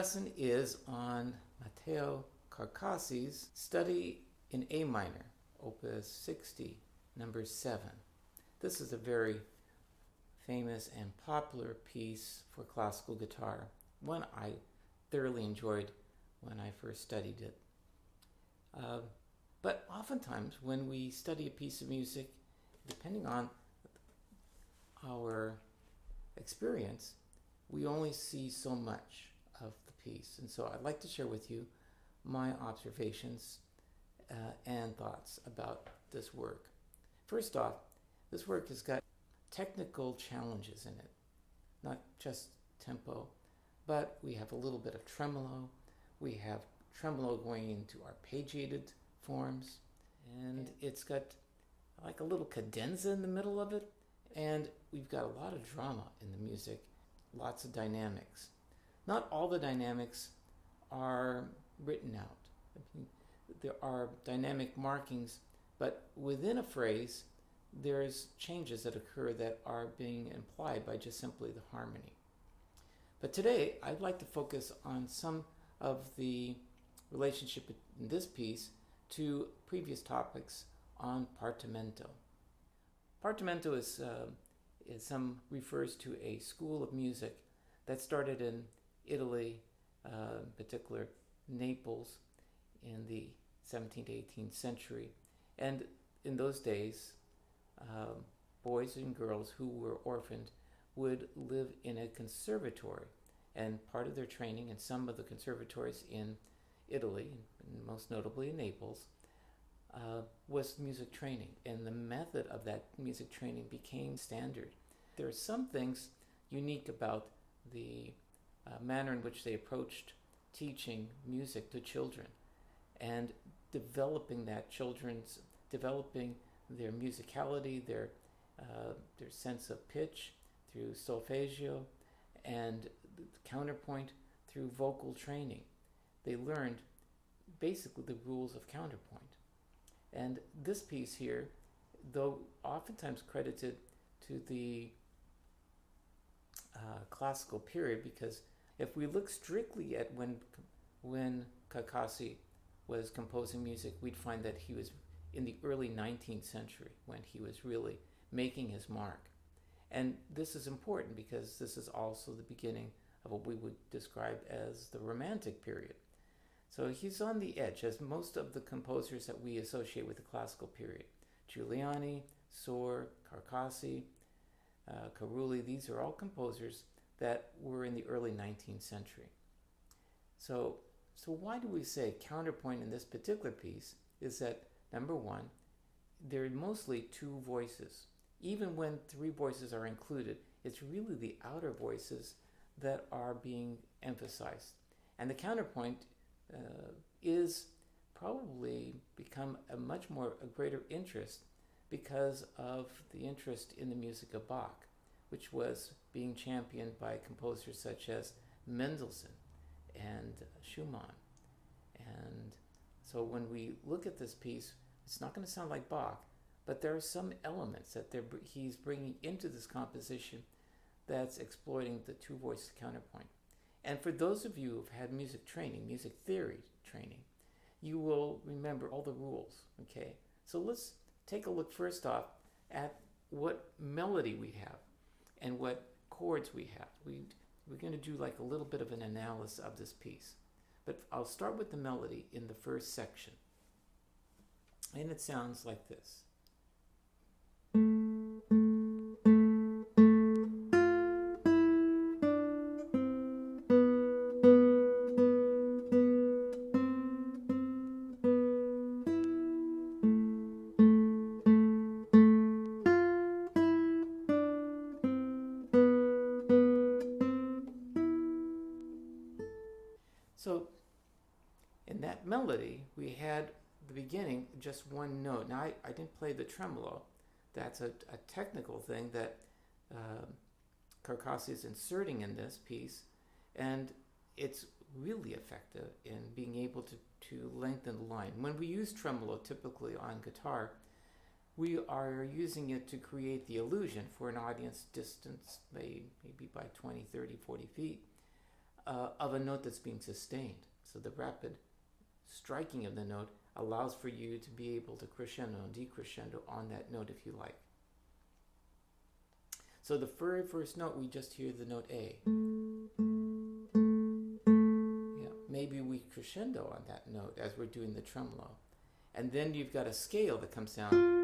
lesson is on Matteo Carcassi's study in A minor, Opus 60, number 7. This is a very famous and popular piece for classical guitar, one I thoroughly enjoyed when I first studied it. But oftentimes when we study a piece of music, depending on our experience, we only see so much of the piece. And so I'd like to share with you my observations and thoughts about this work. First off, this work has got technical challenges in it, not just tempo, but we have a little bit of tremolo. We have tremolo going into arpeggiated forms, and it's got like a little cadenza in the middle of it, and we've got a lot of drama in the music, lots of dynamics. Not all the dynamics are written out. I mean, there are dynamic markings, but within a phrase, there's changes that occur that are being implied by just simply the harmony. But today, I'd like to focus on some of the relationship in this piece to previous topics on Partimento. Partimento refers to a school of music that started in Italy, in particular Naples, in the 17th, 18th century. And in those days, boys and girls who were orphaned would live in a conservatory. And part of their training in some of the conservatories in Italy, and most notably in Naples, was music training. And the method of that music training became standard. There are some things unique about the manner in which they approached teaching music to children and developing their musicality, their sense of pitch through solfeggio, and counterpoint through vocal training. They learned basically the rules of counterpoint. And this piece here, though oftentimes credited to the classical period, because if we look strictly at when Carcassi was composing music, we'd find that he was in the early 19th century when he was really making his mark. And this is important because this is also the beginning of what we would describe as the Romantic period. So he's on the edge, as most of the composers that we associate with the classical period. Giuliani, Sor, Carcassi, Carulli, these are all composers that were in the early 19th century. So why do we say counterpoint in this particular piece is that, number one, there are mostly two voices. Even when three voices are included, it's really the outer voices that are being emphasized. And the counterpoint is probably become a greater interest because of the interest in the music of Bach, which was being championed by composers such as Mendelssohn and Schumann. And so when we look at this piece, it's not going to sound like Bach, but there are some elements that he's bringing into this composition that's exploiting the two-voice counterpoint. And for those of you who've had music training, music theory training, you will remember all the rules, okay? So let's take a look first off at what melody we have and what chords we have. We're going to do like a little bit of an analysis of this piece. But I'll start with the melody in the first section. And it sounds like this. So in that melody, we had the beginning just one note. Now I didn't play the tremolo. That's a technical thing that Carcassi is inserting in this piece, and it's really effective in being able to lengthen the line. When we use tremolo typically on guitar, we are using it to create the illusion for an audience distance, maybe by 20, 30, 40 feet, of a note that's being sustained. So the rapid striking of the note allows for you to be able to crescendo and decrescendo on that note if you like. So the very first note, we just hear the note A. Yeah, maybe we crescendo on that note as we're doing the tremolo. And then you've got a scale that comes down.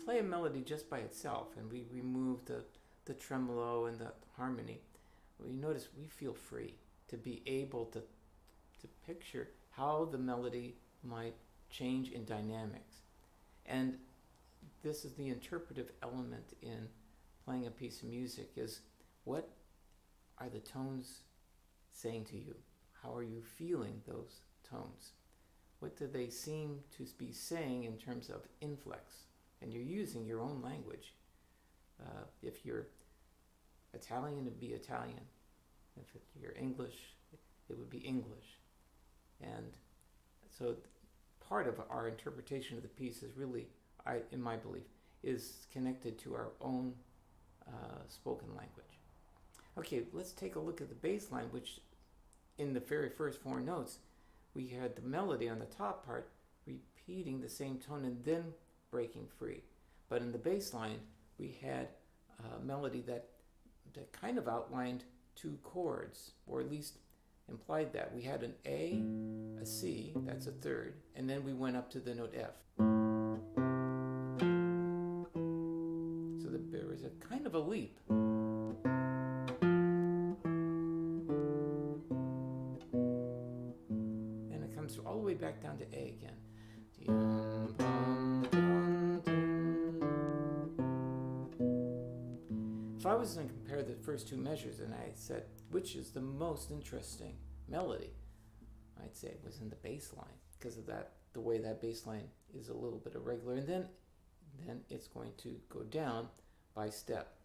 Play a melody just by itself and we remove the tremolo and the harmony, we notice we feel free to be able to picture how the melody might change in dynamics. And this is the interpretive element in playing a piece of music, is what are the tones saying to you? How are you feeling those tones? What do they seem to be saying in terms of inflex? And you're using your own language. If you're Italian, it'd be Italian. If you're English, it would be English. And so part of our interpretation of the piece is really, in my belief, is connected to our own spoken language. Okay, let's take a look at the bass line, which in the very first four notes, we had the melody on the top part repeating the same tone and then breaking free. But in the bass line, we had a melody that kind of outlined two chords, or at least implied that. We had an A, a C, that's a third, and then we went up to the note F. So there was a kind of a leap. And it comes all the way back down to A again. If I was going to compare the first two measures and I said, which is the most interesting melody, I'd say it was in the bass line, because of that, the way that bass line is a little bit irregular, and then it's going to go down by step.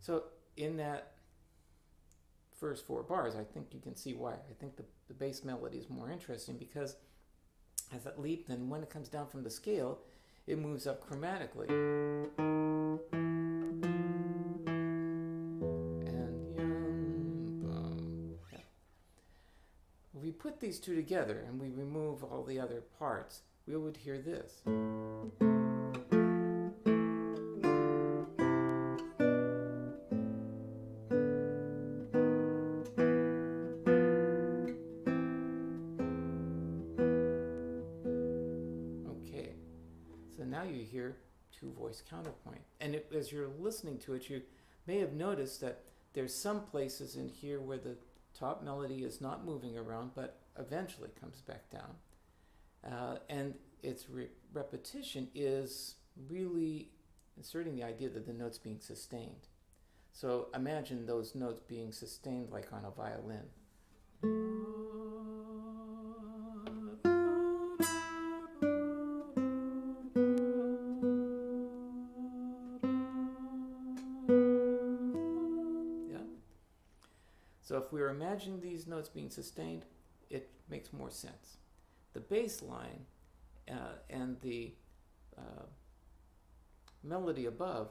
So in that first four bars, I think you can see why. I think the bass melody is more interesting, because as that leap, then when it comes down from the scale, it moves up chromatically. And yeah. If we put these two together and we remove all the other parts, we would hear this. Now you hear two-voice counterpoint. And as you're listening to it, you may have noticed that there's some places in here where the top melody is not moving around, but eventually comes back down. And its repetition is really inserting the idea that the note's being sustained. So imagine those notes being sustained like on a violin. So if we were imagining these notes being sustained, it makes more sense. The bass line and the melody above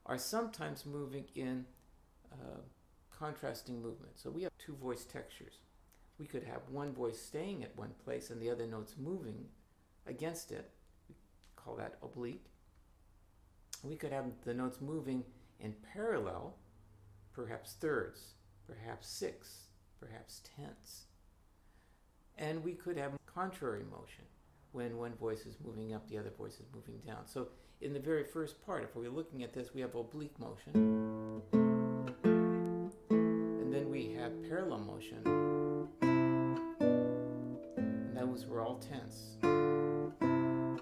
are sometimes moving in contrasting movement. So we have two voice textures. We could have one voice staying at one place and the other notes moving against it. We call that oblique. We could have the notes moving in parallel, perhaps thirds, perhaps sixths, perhaps tenths. And we could have contrary motion. When one voice is moving up, the other voice is moving down. So in the very first part, if we're looking at this, we have oblique motion. And then we have parallel motion. And those were all tenths. And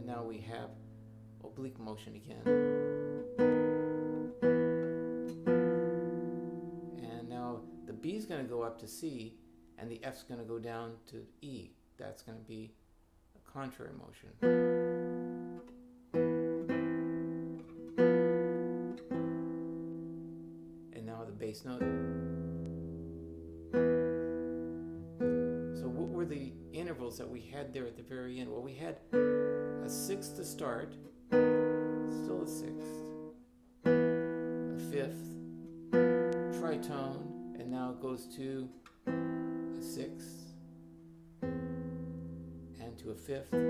now we have oblique motion again. And now the B is going to go up to C, and the F is going to go down to E. that's going to be a contrary motion. And now the bass note. So what were the intervals that we had there at the very end? Well, we had a sixth to start, still a sixth, a fifth, tritone, and now it goes to a sixth, and to a fifth, and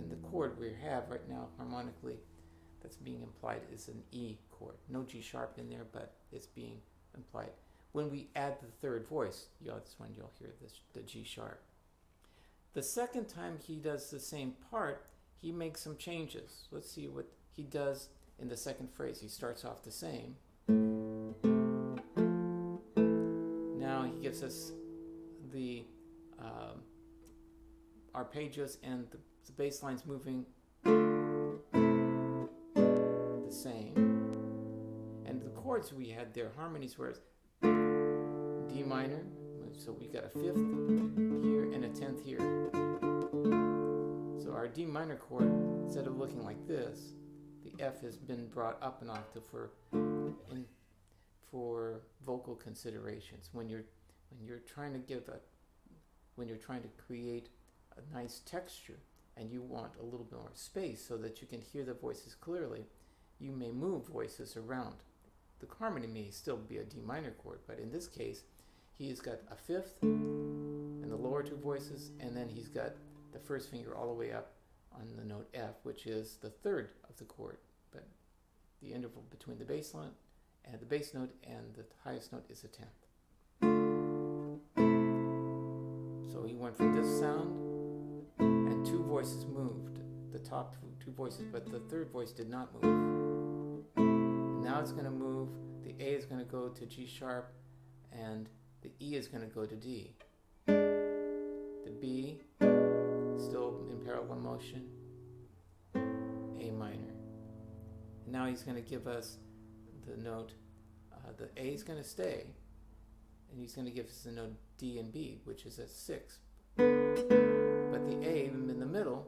the chord we have right now harmonically that's being implied is an E chord. No G sharp in there, but it's being implied. When we add the third voice, that's when you'll hear the G sharp. The second time he does the same part, he makes some changes. Let's see what he does in the second phrase. He starts off the same. Now he gives us the arpeggios and the bass line's moving the same. And the chords we had there, harmonies, were D minor, so we got a fifth here and a 10th here. So our D minor chord, instead of looking like this, the F has been brought up an octave for vocal considerations. When you're trying to create a nice texture and you want a little bit more space so that you can hear the voices clearly, you may move voices around. The harmony may still be a D minor chord, but in this case, he's got a fifth in the lower two voices, and then he's got the first finger all the way up on the note F, which is the third of the chord. But the interval between the bass line and the bass note and the highest note is a 10th. So he went from this sound, and two voices moved, the top two voices, but the third voice did not move. And now it's going to move. The A is going to go to G sharp, and the E is going to go to D. The B, still in parallel motion, A minor. And now he's going to give us the note, the A is going to stay, and he's going to give us the note D and B, which is a 6. But the A in the middle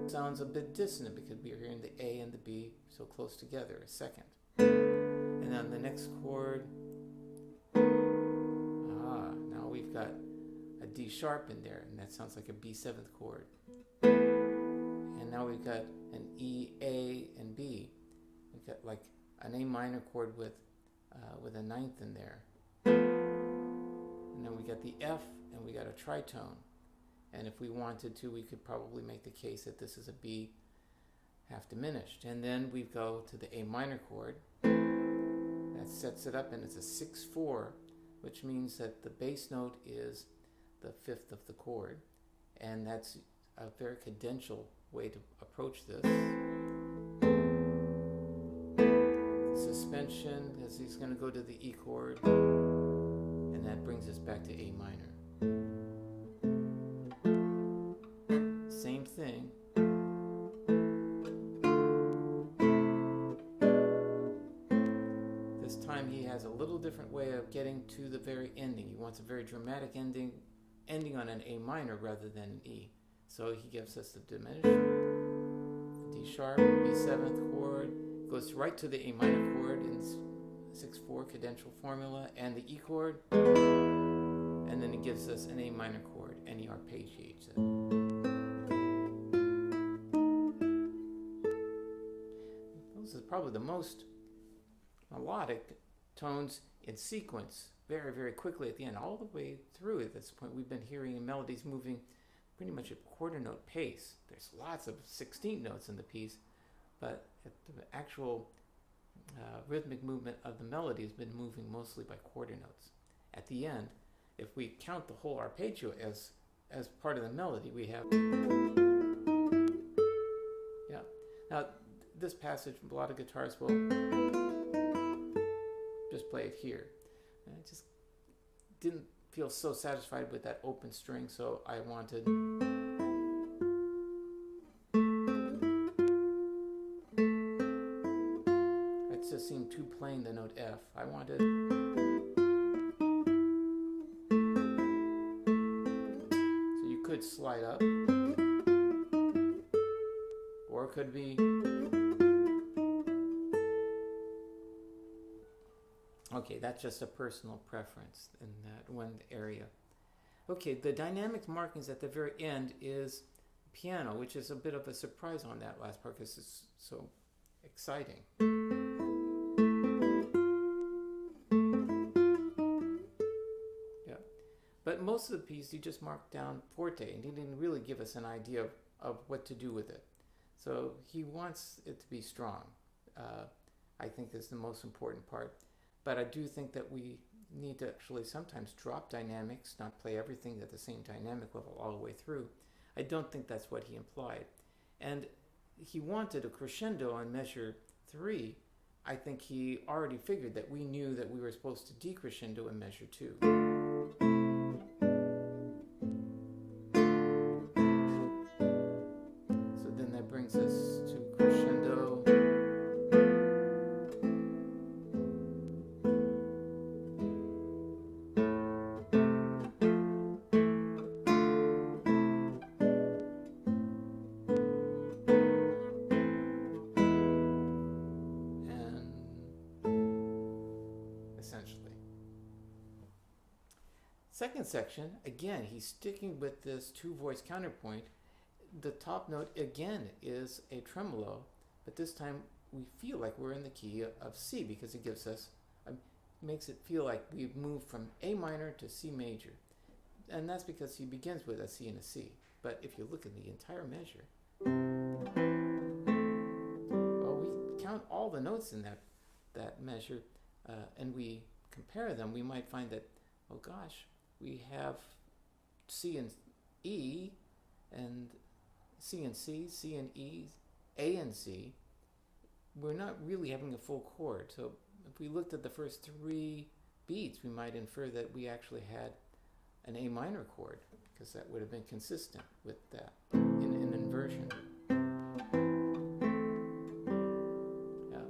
sounds a bit dissonant because we're hearing the A and the B so close together, a second. And on the next chord, now we've got a D sharp in there, and that sounds like a B7th chord. And now we've got an E, A, and B. We've got like an A minor chord with a ninth in there. And then we got the F, and we got a tritone. And if we wanted to, we could probably make the case that this is a B half diminished. And then we go to the A minor chord. That sets it up, and it's a 6/4, which means that the bass note is the fifth of the chord. And that's a very cadential way to approach this. Suspension, as he's going to go to the E chord, and that brings us back to A minor. Same thing. This time he has a little different way of getting to the very ending. He wants a very dramatic ending on an A minor rather than an E. So he gives us the diminished, D sharp, B7th chord, goes right to the A minor chord in 6/4 cadential formula, and the E chord, and then he gives us an A minor chord, and he arpeggiates it. Those are probably the most melodic tones in sequence, very, very quickly at the end, all the way through at this point. We've been hearing melodies moving pretty much at quarter note pace. There's lots of 16th notes in the piece, but the actual rhythmic movement of the melody has been moving mostly by quarter notes. At the end, if we count the whole arpeggio as part of the melody, we have... Yeah. Now, this passage, a lot of guitars will just play it here. And I just didn't feel so satisfied with that open string, so I wanted... It just seemed too plain, the note F. I wanted could slide up, or it could be... Okay, that's just a personal preference in that one area. Okay, the dynamic markings at the very end is piano, which is a bit of a surprise on that last part because it's so exciting. Yeah, but most of the piece he just marked down forte, and he didn't really give us an idea of what to do with it. So he wants it to be strong. I think is the most important part. But I do think that we need to actually sometimes drop dynamics, not play everything at the same dynamic level all the way through. I don't think that's what he implied. And he wanted a crescendo on measure 3. I think he already figured that we knew that we were supposed to decrescendo in measure 2. So then that brings us to crescendo. Second section, again, he's sticking with this 2-voice counterpoint. The top note, again, is a tremolo, but this time we feel like we're in the key of C because it gives us, makes it feel like we've moved from A minor to C major. And that's because he begins with a C and a C. But if you look at the entire measure, well, we count all the notes in that measure, and we compare them, we might find that, oh gosh, we have C and E, and C and C, C and E, A and C. We're not really having a full chord. So if we looked at the first 3 beats, we might infer that we actually had an A minor chord, because that would have been consistent with that in an inversion. Yeah.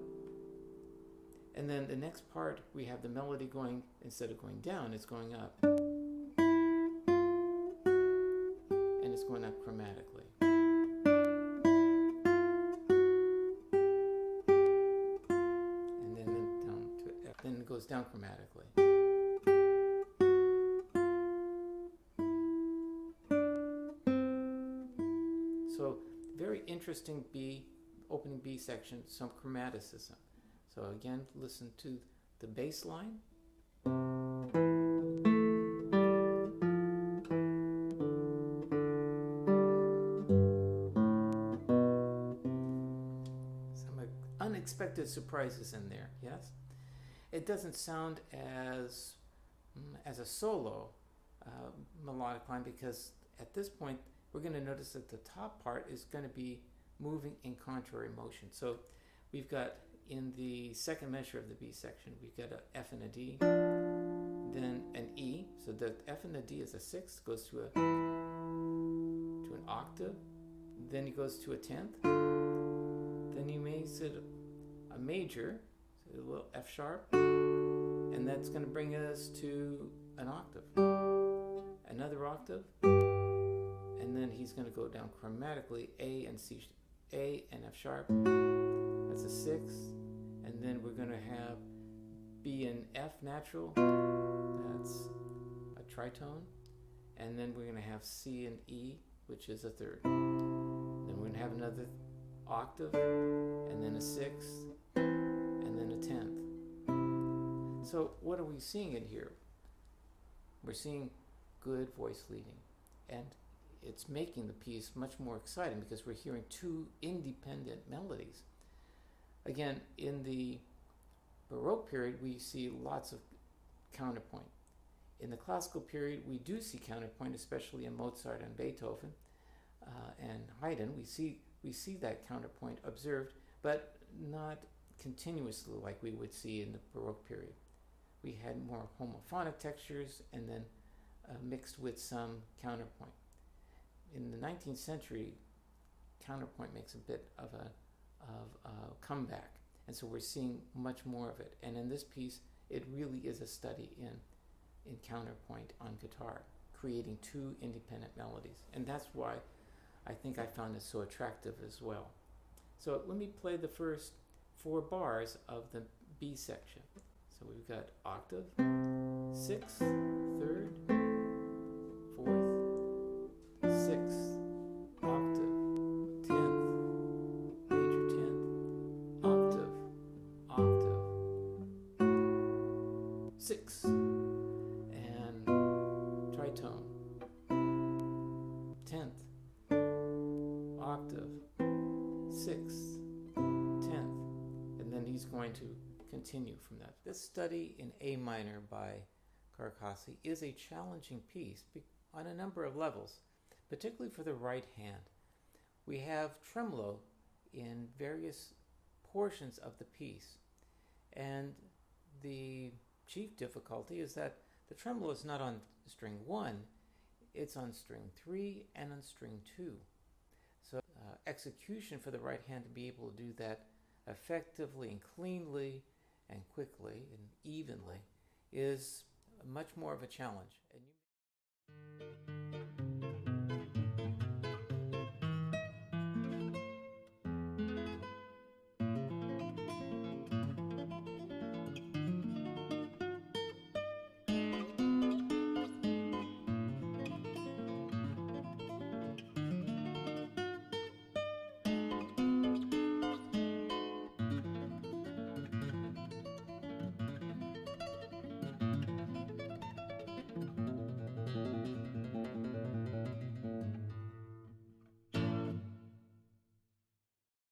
And then the next part, we have the melody going, instead of going down, it's going up. Going up chromatically. And then down to F. Then it goes down chromatically. So very interesting opening B section, some chromaticism. So again, listen to the bass line. Unexpected surprises in there, yes? It doesn't sound as a solo melodic line, because at this point we're going to notice that the top part is going to be moving in contrary motion. So we've got in the second measure of the B section, we've got an F and a D, then an E. So the F and the D is a 6th, goes to an octave, then he goes to a 10th, then he makes it a major, so a little F sharp, and that's going to bring us to an octave, another octave, and then he's going to go down chromatically, A and C, A and F sharp, that's a 6th, and then we're going to have B and F natural, that's a tritone, and then we're going to have C and E, which is a 3rd. Then we're going to have another octave, and then a 6th, and then a 10th. So what are we seeing in here? We're seeing good voice leading, and it's making the piece much more exciting because we're hearing 2 independent melodies. Again, in the Baroque period, we see lots of counterpoint. In the classical period, we do see counterpoint, especially in Mozart and Beethoven and Haydn. We see that counterpoint observed, but not continuously like we would see in the Baroque period. We had more homophonic textures and then mixed with some counterpoint. In the 19th century, counterpoint makes a bit of a comeback, and so we're seeing much more of it. And in this piece, it really is a study in counterpoint on guitar, creating two independent melodies. And that's why I think I found it so attractive as well. So let me play the first 4 bars of the B section. So we've got octave, 6th, 3rd, 4th, 6th, octave, 10th, major 10th, octave, octave, 6th, and tritone, 10th, octave, 6th, 10th, and then he's going to continue from that. This study in A minor by Carcassi is a challenging piece on a number of levels, particularly for the right hand. We have tremolo in various portions of the piece, and the chief difficulty is that the tremolo is not on string 1, it's on string 3 and on string 2. So execution for the right hand to be able to do that effectively and cleanly and quickly and evenly is much more of a challenge. And